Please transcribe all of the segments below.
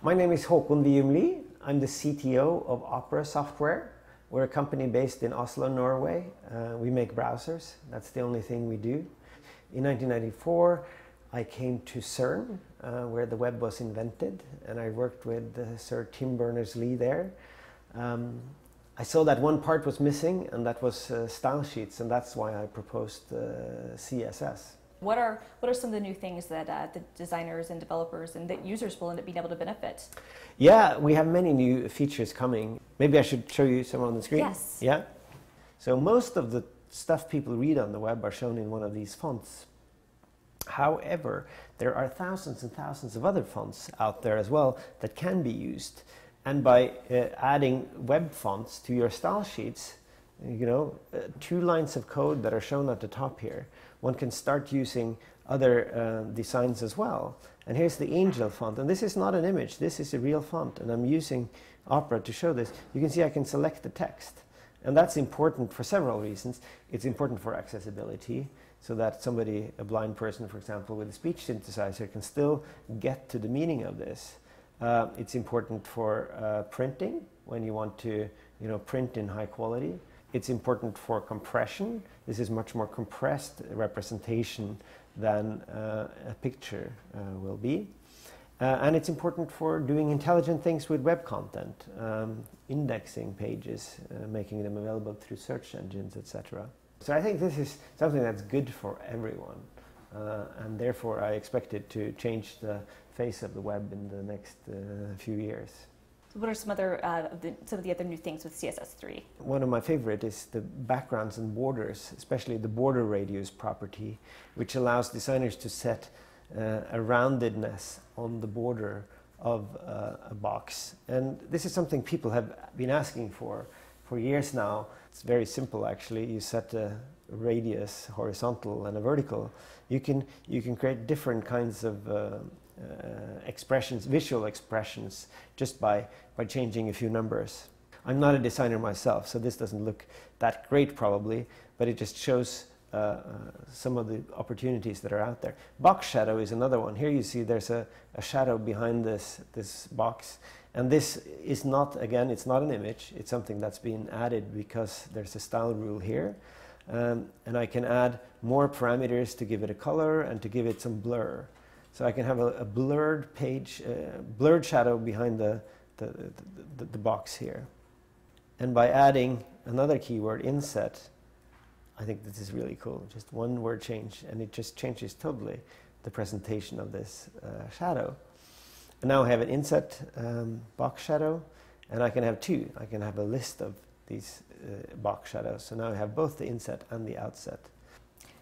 My name is Wium Lie. I'm the CTO of Opera Software. We're a company based in Oslo, Norway. We make browsers. That's the only thing we do. In 1994, I came to CERN, where the web was invented, and I worked with Sir Tim Berners-Lee there. I saw that one part was missing, and that was style sheets, and that's why I proposed CSS. What are some of the new things that the designers and developers and that users will end up being able to benefit? Yeah, we have many new features coming. Maybe I should show you some on the screen? Yes. Yeah. So most of the stuff people read on the web are shown in one of these fonts. However, there are thousands and thousands of other fonts out there as well that can be used. And by adding web fonts to your style sheets, you know, 2 lines of code that are shown at the top here, one can start using other designs as well. And here's the Angel font, and this is not an image, this is a real font, and I'm using Opera to show this. You can see I can select the text, and that's important for several reasons. It's important for accessibility, so that somebody, a blind person, for example, with a speech synthesizer can still get to the meaning of this. It's important for printing, when you want to, print in high quality. It's important for compression. This is much more compressed representation than a picture will be. And it's important for doing intelligent things with web content, indexing pages, making them available through search engines, etc. So I think this is something that's good for everyone. And therefore I expect it to change the face of the web in the next few years. So what are some of the other new things with CSS3? One of my favorite is the backgrounds and borders, especially the border radius property, which allows designers to set a roundedness on the border of a box. And this is something people have been asking for years now. It's very simple actually. You set a radius, horizontal and a vertical. You can create different kinds of expressions, visual expressions, just by changing a few numbers. I'm not a designer myself, so this doesn't look that great probably, but it just shows some of the opportunities that are out there. Box shadow is another one. Here you see there's a shadow behind this box, and this is not, again, it's not an image, it's something that's been added because there's a style rule here. And I can add more parameters to give it a color and to give it some blur. So I can have a blurred page, blurred shadow behind the box here. And by adding another keyword, inset, I think this is really cool. Just one word change, and it just changes totally the presentation of this shadow. And now I have an inset box shadow, and I can have 2. I can have a list of these box shadows. So now I have both the inset and the outset.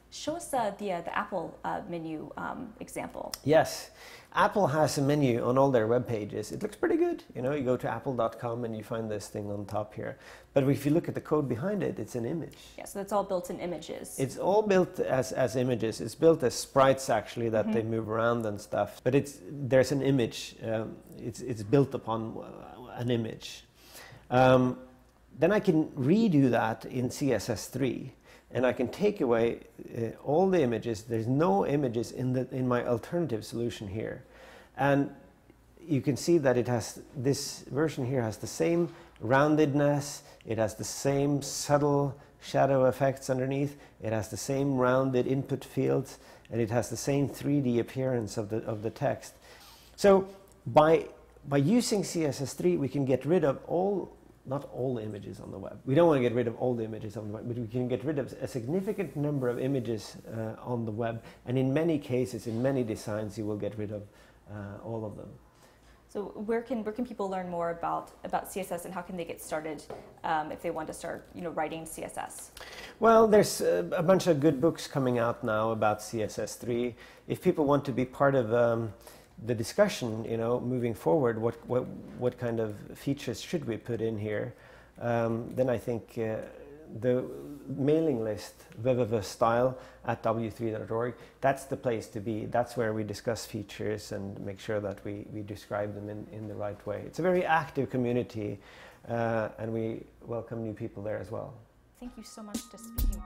Show us the Apple menu example. Yes, Apple has a menu on all their web pages. It looks pretty good. You go to apple.com and you find this thing on top here. But if you look at the code behind it, it's an image. Yeah, so it's all built in images. It's all built as images. It's built as sprites actually that they move around and stuff. But there's an image. It's built upon an image. Then I can redo that in CSS3. And I can take away all the images. There's no images in my alternative solution here. And you can see that this version here has the same roundedness, it has the same subtle shadow effects underneath, it has the same rounded input fields, and it has the same 3D appearance of the text. So by using CSS3, we can get rid of not all the images on the web. We don't want to get rid of all the images on the web, but we can get rid of a significant number of images on the web. And in many cases, in many designs, you will get rid of all of them. So where can people learn more about CSS, and how can they get started if they want to start writing CSS? Well, there's a bunch of good books coming out now about CSS3. If people want to be part of the discussion, moving forward, what kind of features should we put in here? Then I think the mailing list, www.style@w3.org, that's the place to be. That's where we discuss features and make sure that we describe them in the right way. It's a very active community, and we welcome new people there as well. Thank you so much for speaking.